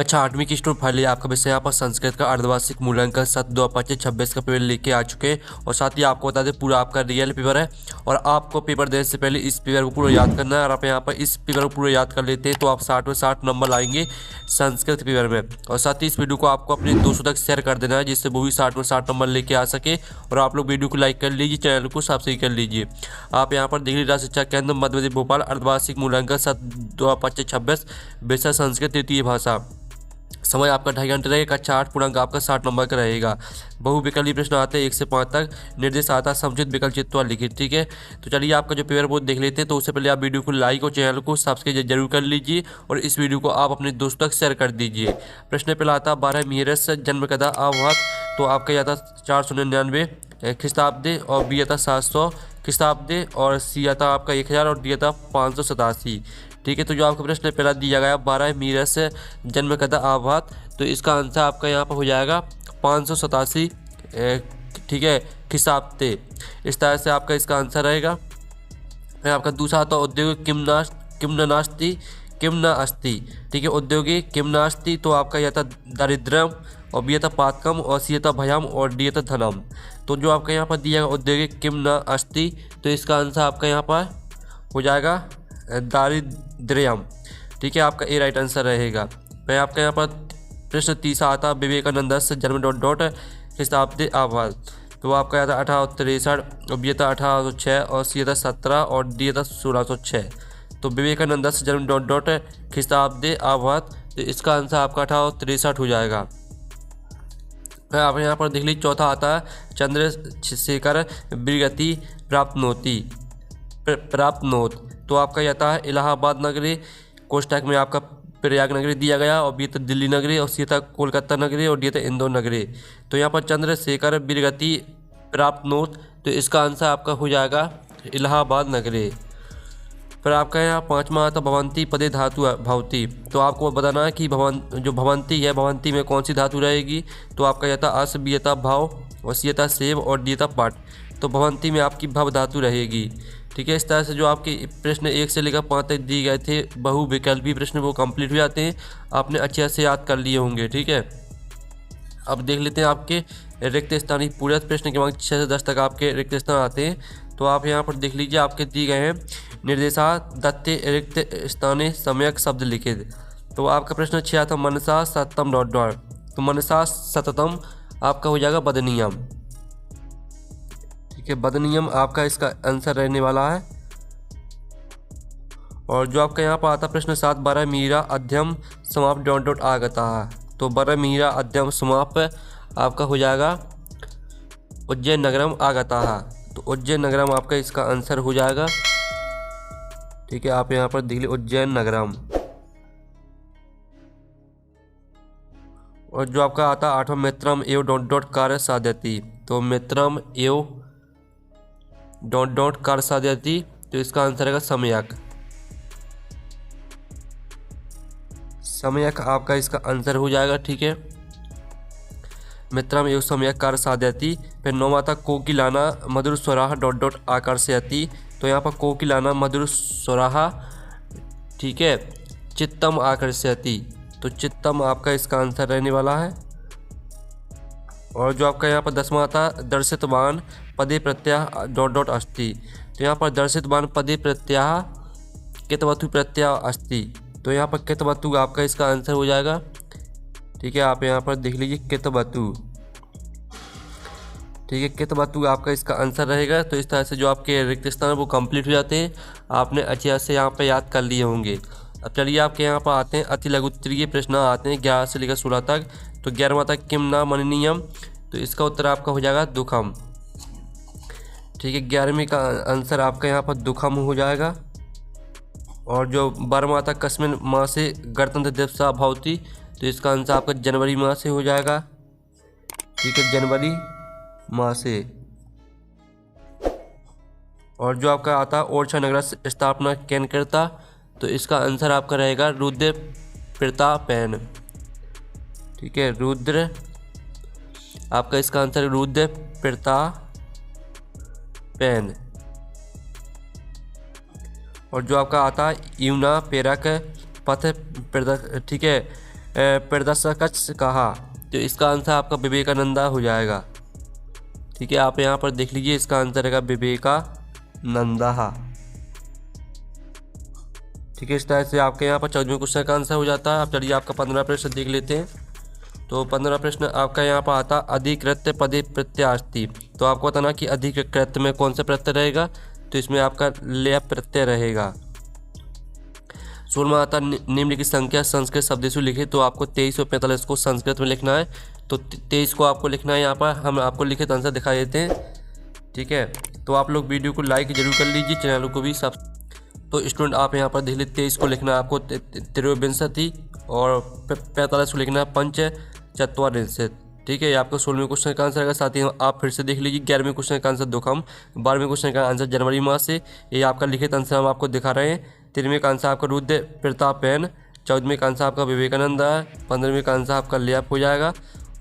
कक्षा 8वीं की स्टूडेंट फाइल आपका विषय यहाँ पर संस्कृत का अर्धवार्षिक मूल्यांकन 7/2/25 का पेपर लेके आ चुके हैं। और साथ ही आपको बता दें पूरा आपका रियल पेपर है और आपको पेपर देने से पहले इस पेपर को पूरा याद करना है। और आप यहाँ पर इस पेपर को पूरा याद कर लेते हैं तो आप 60 में 60 नंबर लाएंगे संस्कृत पेपर में। और साथ ही इस वीडियो को आपको अपने दोस्तों तक शेयर कर देना है जिससे वो भी 60 में 60 नंबर लेके आ सके। और आप लोग वीडियो को लाइक कर लीजिए, चैनल को सब्सक्राइब कर लीजिए। आप यहाँ पर देख लीजिए राज्य शिक्षा केंद्र मध्य प्रदेश भोपाल अर्धवार्षिक मूल्यांकन 7/2/25 विषय संस्कृत तृतीय भाषा। समय आपका 2.5 घंटे रहेगा। कक्षा 8 पूर्णांक आपका 60 नंबर का रहेगा। बहुविकल्पीय प्रश्न आते हैं 1 से 5 तक। निर्देश आता है समुचित विकल्प चित्तवा लिखित। ठीक है, तो चलिए आपका जो पेपर वो देख लेते हैं। तो उससे पहले आप वीडियो को लाइक और चैनल को सब्सक्राइब जरूर कर लीजिए और इस वीडियो को आप अपने दोस्तों तक शेयर कर दीजिए। प्रश्न पहला आता है 12 मिहिरस जन्म कदा आवात। तो आपका यह था 499 ख्रिस्ताब्दी और बी आता 700 ख्रिस्ताब्दी और सी आता आपका 1000 और डी आता 587। ठीक है, तो जो आपका प्रश्न पहला दिया गया 12 मिहिरस जन्म कदा आवात, तो इसका आंसर आपका यहाँ पर हो जाएगा 587। ठीक है, ख्रिस्ताब्दी। इस तरह से आपका इसका आंसर रहेगा। फिर आपका दूसरा आता औद्योगिक किम न अस्ति। ठीक है, औद्योगिक किम न अस्ति, तो आपका यह था दारिद्र्यम और बी था पातकम और सी था भयम और डी था धनम। तो जो आपका यहाँ पर दिया गया औद्योगिक किम न अस्ति, तो इसका आंसर आपका यहाँ पर हो जाएगा दारिद्र्यम। ठीक है, आपका ए राइट आंसर रहेगा। फिर आपका यहाँ पर प्रश्न तीसरा आता विवेकानंद जन्म ख्रिस्ताब्दी आवाज। तो आपका यहाँ था 1863 और बी था 1806 और सी था 17 और डी था 1606। तो विवेकानंद जन्म ख्रिस्ताब्दी आवाज, तो इसका आंसर आपका 1863 हो जाएगा। फिर आप यहाँ पर देख लीजिए चौथा आता है चंद्रशेखर बिरगति प्राप्तनोत। तो आपका यह था इलाहाबाद नगरी, कोष्टक में आपका प्रयाग नगरी दिया गया और बी था दिल्ली नगरी और सी था कोलकाता नगरी और डी था इंदौर नगरी। तो यहाँ पर चंद्रशेखर बिरगति प्राप्तनोत, तो इसका आंसर आपका हो जाएगा इलाहाबाद नगरी। फिर आपका यहाँ पांचवा आता भवंती पदे धातु भवती। तो आपको बताना है कि भवंती है, भवंती में कौन सी धातु रहेगी। तो आपका यह था अस, बी था भाव और सी था सेव और डी था पाठ। तो भवंती में आपकी भव धातु रहेगी। ठीक है, इस तरह से जो आपके प्रश्न 1 से लेकर 5 तक दिए गए थे बहुविकल्पीय प्रश्न वो कंप्लीट हो जाते हैं। आपने अच्छे से याद कर लिए होंगे। ठीक है, अब देख लेते हैं आपके रिक्त स्थानीय पूरक प्रश्न क्रमांक 6 से 10 तक आपके रिक्त स्थान आते हैं। तो आप यहाँ पर देख लीजिए आपके दिए गए हैं निर्देशा दत्ते रिक्त स्थानीय सम्यक शब्द लिखित। तो आपका प्रश्न 6 था मनसा सततम ... तो मनसा सततम आपका हो जाएगा बदनियम। ठीक है, बदनियम आपका इसका आंसर रहने वाला है। और जो आपका यहाँ पर आता प्रश्न 7 12 मीरा अध्यम समाप्त ... आगता है। तो 12 मीरा अध्यम समाप्त आपका हो जाएगा उज्जैन नगरम आगता है। तो उज्जैन नगरम आपका इसका आंसर हो जाएगा। ठीक है, आप यहाँ पर देख लीजिए उज्जैन नगरम। और जो आपका आता 8वां मित्रम एव ... कार्य साध्यति। तो मित्रम एव ... कार्य साध्यति, तो इसका आंसर रहेगा सम्यक। सम्यक आपका इसका आंसर हो जाएगा। ठीक है, मित्रम एवं सम्यक कार्य साध्यति। फिर 9वां था कोकिलाना मधुर स्वराह ... आकर्षयति। तो यहाँ पर कोकिलाना मधुर स्वराह, ठीक है, चित्तम आकर्षयति। तो चित्तम आपका इसका आंसर रहने वाला है। और जो आपका यहाँ पर 10वां था दर्शितवान पदे प्रत्याह ... अस्ति। तो यहाँ पर दर्शितवान पदे प्रत्याह कितवतु प्रत्याह अस्ति। तो यहाँ पर कितवतु आपका इसका आंसर हो जाएगा। ठीक है, आप यहाँ पर देख लीजिए कितवतु। ठीक है, कितवतु आपका इसका आंसर रहेगा। तो इस तरह से जो आपके रिक्त स्थान वो कंप्लीट हो जाते हैं। आपने अच्छे से यहाँ पर याद कर लिए होंगे। अब चलिए आपके यहाँ पर आते हैं अति लघुत्तरीय प्रश्न आते हैं 11 से लेकर 16 तक। तो 11वां तक किम न मननीयम, तो इसका उत्तर आपका हो जाएगा दुखम। ठीक है, 11वीं का आंसर आपका यहाँ पर दुखम हो जाएगा। और जो 12वां तक कस्मिन माह से गणतंत्र दिवस भवति, तो इसका आंसर आपका जनवरी माह से हो जाएगा। ठीक है, जनवरी माह से। और जो आपका आता ओरछा नगर स्थापना कैन करता, तो इसका आंसर आपका रहेगा रुद्र प्रतापैन। ठीक है, रुद्र आपका इसका आंसर रुद्र प्रतापैन। और जो आपका आता यमुना पेरक पथ प्रदक, ठीक है, प्रदर्शक कहा? तो इसका आंसर आपका विवेकानंदा हो जाएगा। ठीक है, आप यहाँ पर देख लीजिए, इसका आंसर रहेगा विवेकानंदा। ठीक है, इस तरह से आपके यहाँ पर 14वें क्वेश्चन का आंसर हो जाता है। अब चलिए आपका 15 प्रश्न देख लेते हैं। तो 15 प्रश्न आपका यहाँ पर आता अधिकृत पदे प्रत्यास्थी। तो आपको बताना कि अधिकृत में कौन सा प्रत्यय रहेगा, तो इसमें आपका लेह प्रत्यय रहेगा। 16वां आता निम्नलिखित संख्या संस्कृत शब्देशु लिखे। तो आपको 23 और 45 को संस्कृत में लिखना है। तो 23 को आपको लिखना है, यहाँ पर हम आपको लिखित आंसर दिखा देते हैं। ठीक है, तो आप लोग वीडियो को लाइक जरूर कर लीजिए, चैनल को भी सब। तो स्टूडेंट आप यहाँ पर देख लीजिए, 23 को लिखना है आपको त्रिविंशति और 45 को लिखना है पंच चत्वारिंशत्। ठीक है, ये आपका 16वें क्वेश्चन का आंसर है। साथ ही आप फिर से देख लीजिए, 11वें क्वेश्चन का आंसर दुखम, 12वें क्वेश्चन का आंसर जनवरी माह से। ये आपका लिखित आंसर हम आपको दिखा रहे हैं। 13वें का आंसर आपका रुद्र प्रतापेन, 14वें का आंसर आपका विवेकानंद है, 15वें का आंसर आपका लेप हो जाएगा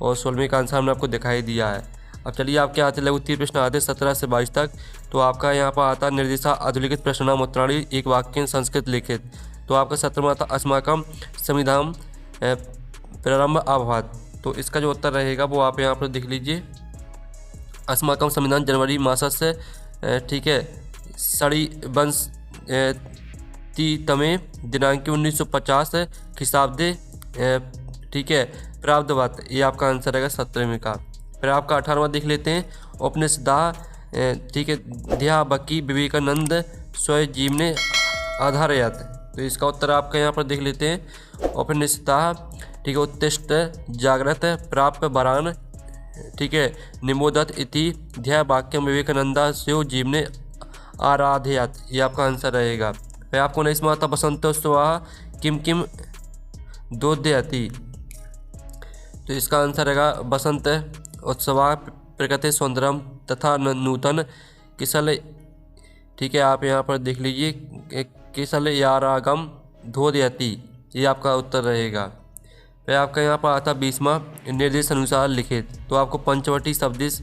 और 16वें का आंसर हमने आपको दिखाई दिया है। अब चलिए आपके आते लघु उत्तीर्ण प्रश्न आते 17 से 22 तक। तो आपका यहाँ पर आता निर्देशा अधोलिखित प्रश्नाम उत्तराणी एक वाक्य संस्कृत लिखित। तो आपका 17वां आता अस्माकम संविधान प्रारंभ अभवत्। तो इसका जो उत्तर रहेगा वो आप यहाँ पर देख लीजिए, अस्माकम संविधान जनवरी मासस्य, ठीक है, षडी वंश तमे दिनांक 1950 खिसाब्दे, ठीक है, प्रारब्धवत्। ये आपका आंसर रहेगा 17वें का। फिर आपका 18वां देख लेते हैं, उपनिषदा, ठीक है, ध्यावकी विवेकानंद स्वयं जीवने आधारयत। तो इसका उत्तर आपका यहाँ पर देख लेते हैं, उपनिषदा, ठीक है, उत्तिष्ठ जागृत प्राप्त वरान, ठीक है, निमोदत इति ध्या वाक्यम विवेकानंदा स्यो जीवने आराधयत। ये आपका आंसर रहेगा। फिर आपको 19वां आता बसंतोत्सव किम किम दोदयति। तो इसका आंसर रहेगा बसंत उत्सव प्रकृति सौंदर्यम तथा नूतन किसल। ठीक है, आप यहाँ पर देख लीजिए, किसल यारागम धोदयति। ये आपका उत्तर रहेगा। फिर आपका यहाँ पर आता 20वां निर्देश अनुसार लिखित। तो आपको पंचवटी शब्दिश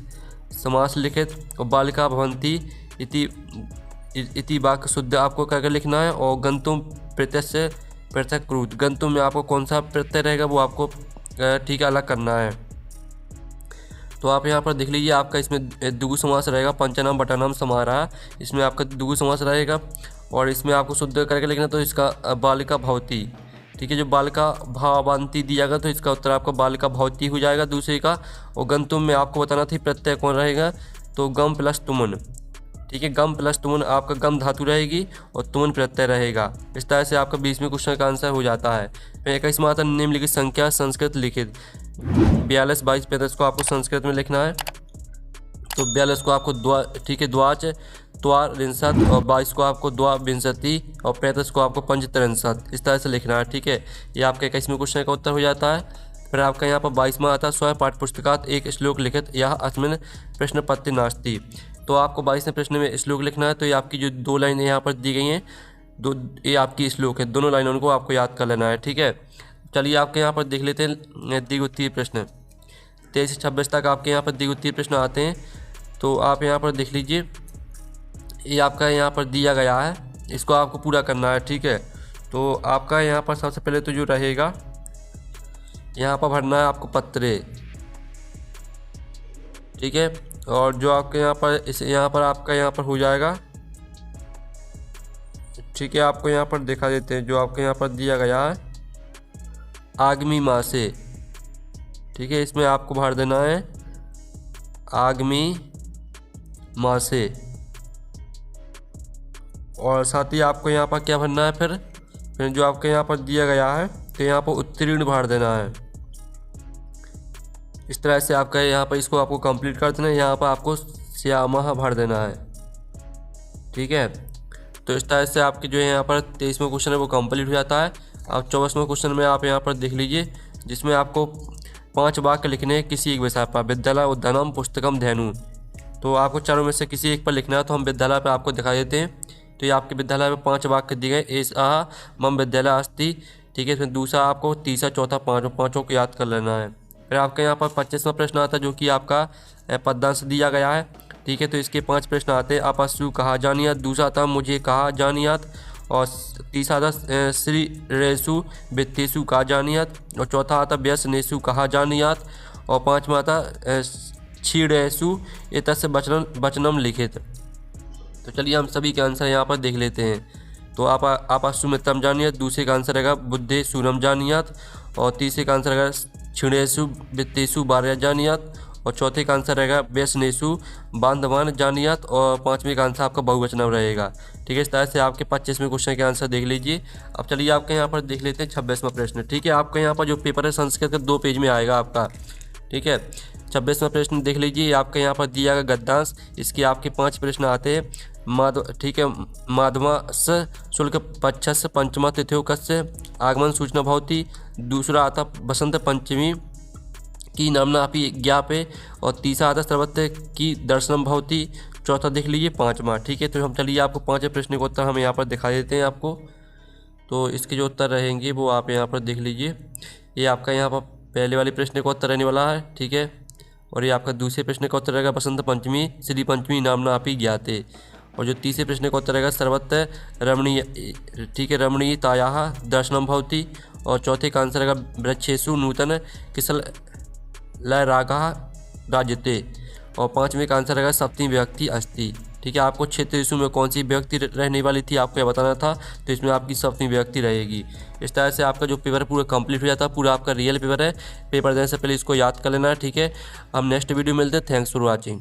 समास लिखित और बालिका भवंती इति वाक्य शुद्ध आपको करके लिखना है। और गंतुम प्रत्यय पृथक क्रूत, गंतुम में आपको कौन सा प्रत्यय रहेगा वो आपको ठीक है अलग करना है। तो आप यहाँ पर देख लीजिए, आपका इसमें द्विगु समास रहेगा, पंचनाम बटानाम समारह, इसमें आपका द्विगु समास रहेगा और इसमें आपको शुद्ध करके लिखना। तो इसका बालिका भवती, ठीक है, जो बालिका भावांती दिया गया तो इसका उत्तर आपका बालिका भवती हो जाएगा दूसरे का। और गंतुम में आपको बताना थी प्रत्यय कौन रहेगा, तो गम प्लस तुमन। ठीक है, गम प्लस तुमन आपका गम धातु रहेगी और तुमन प्रत्यय रहेगा। इस तरह से आपका 20वें क्वेश्चन का आंसर हो जाता है। फिर 21वां आता निम्नलिखित संख्या संस्कृत लिखित। 42, 22, 35 को आपको संस्कृत में लिखना है। तो 42 को आपको ठीक है द्वाच त्वारिंशत् और 22 को आपको द्वाविंशति और 35 को आपको पंचत्रिंशत्, इस तरह से लिखना है। ठीक है, ये आपके 21वें क्वेश्चन का उत्तर हो जाता है। फिर आपका यहाँ पर 22वां आता है स्वयं पाठ्य पुस्तकात एक श्लोक लिखित यह अस्मिन् प्रश्न पत्ति नास्ति। तो आपको 22वें प्रश्न में श्लोक लिखना है। तो ये आपकी जो 2 लाइनें यहाँ पर दी गई हैं, ये आपकी श्लोक है, दोनों लाइनों को आपको याद कर लेना है। ठीक है, चलिए आपके यहाँ पर देख लेते हैं द्विगुत्तीय प्रश्न 23 से 26 तक आपके यहाँ पर द्विगुत्तीय प्रश्न आते हैं। तो आप यहाँ पर देख लीजिए, ये आपका यहाँ पर दिया गया है, इसको आपको पूरा करना है। ठीक है, तो आपका यहाँ पर सबसे पहले तो जो रहेगा, यहाँ पर भरना है आपको पत्रे। ठीक है, और जो आपके यहाँ पर यहाँ पर आपका यहाँ पर हो जाएगा। ठीक है, आपको यहाँ पर दिखा देते हैं, जो आपके यहाँ पर दिया गया है आगामी माह से। ठीक है, इसमें आपको भर देना है आगामी माह से। और साथ ही आपको यहाँ पर क्या भरना है, फिर जो आपके यहाँ पर दिया गया है तो यहाँ पर उत्तीर्ण भर देना है। इस तरह से आपका यहाँ पर इसको आपको कंप्लीट कर देना है। यहाँ पर आपको श्यामः भर देना है। ठीक है, तो इस तरह से आपके जो है यहाँ पर 23वां क्वेश्चन है वो कंप्लीट हो जाता है। अब 24वां क्वेश्चन में आप यहाँ पर देख लीजिए, जिसमें आपको 5 वाक्य लिखने हैं किसी एक विषय पर। विद्यालय उद्यानम पुस्तकम धेनु। तो आपको चारों में से किसी एक पर लिखना है। तो हम विद्यालय पर आपको दिखा देते हैं। तो ये आपके विद्यालय में 5 वाक्य दिए गए, एषः मम विद्यालय अस्ति। ठीक है, इसमें दूसरा आपको, तीसरा, चौथा, पाँचों को याद कर लेना है। फिर आपके यहाँ पर 25वां प्रश्न आता है, जो कि आपका पद्यांश दिया गया है। ठीक है, तो इसके 5 प्रश्न आते हैं। अपशु कहा जानियात, दूसरा था मुझे कहा जानियात, और तीसरा आता श्री रेसु वित्तेषु कहा जानियात, और चौथा आता व्यसनेषु कहा जानियात, और पाँचवा आता क्षीणेषु एतस्य वचनम लिखित। तो चलिए हम सभी के आंसर यहाँ पर देख लेते हैं। तो आप सुमित्रम जानियात, दूसरे का आंसर रहेगा बुद्धे सूरम जानियात, और तीसरे का आंसर रहेगा क्षीणेषु वित्तेषु वार्या जानियात, और चौथे का आंसर रहेगा व्यसनेषु बांधवान जानियात, और पाँचवें का आंसर आपका बहुवचनम रहेगा। ठीक है, इस तरह से आपके 25वें क्वेश्चन के आंसर देख लीजिए। अब चलिए आपके यहाँ पर देख लेते हैं 26वां प्रश्न। ठीक है, आपका यहाँ पर जो पेपर है संस्कृत का 2 पेज में आएगा आपका। ठीक है, 26वां प्रश्न देख लीजिए। आपके यहाँ पर दिया गया गद्यांश, इसके आपके 5 प्रश्न आते हैं। ठीक है, माधवास शुल्क पक्षस्य पंचमा तिथियों कस्य आगमन सूचना भवती। दूसरा आता बसंत पंचमी की नामना अपि ज्ञापे, और तीसरा आता सर्वत्र की दर्शनम भवती। चौथा देख लीजिए 5वां। ठीक है, तो हम चलिए आपको 5वें प्रश्न का उत्तर हम यहाँ पर दिखा देते हैं आपको। तो इसके जो उत्तर रहेंगे वो आप यहाँ पर देख लीजिए। ये आपका यहाँ पर पहले वाले प्रश्न का उत्तर रहने वाला है। ठीक है, और ये आपका दूसरे प्रश्न का उत्तर रहेगा बसंत पंचमी श्री पंचमी नामना अपि ज्ञाते, और जो तीसरे प्रश्न का उत्तर रहेगा सर्वत्र रमणीय। ठीक है, रमणीयतायाः दर्शनम भवति, और चौथे का आंसर रहेगा वृक्षेषु नूतन किसल लय रागः राजते, और पाँचवें का आंसर रहेगा सप्तमी विभक्ति अस्ति। ठीक है, आपको क्षेत्र ऋतु में कौन सी विभक्ति रहने वाली थी आपको यह बताना था, तो इसमें आपकी सप्तमी विभक्ति रहेगी। इस तरह से आपका जो पेपर पूरा कंप्लीट हो जाता है। पूरा आपका रियल पेपर है। पेपर देने से पहले इसको याद कर लेना है। ठीक है, हम नेक्स्ट वीडियो मिलते हैं। Thanks for watching.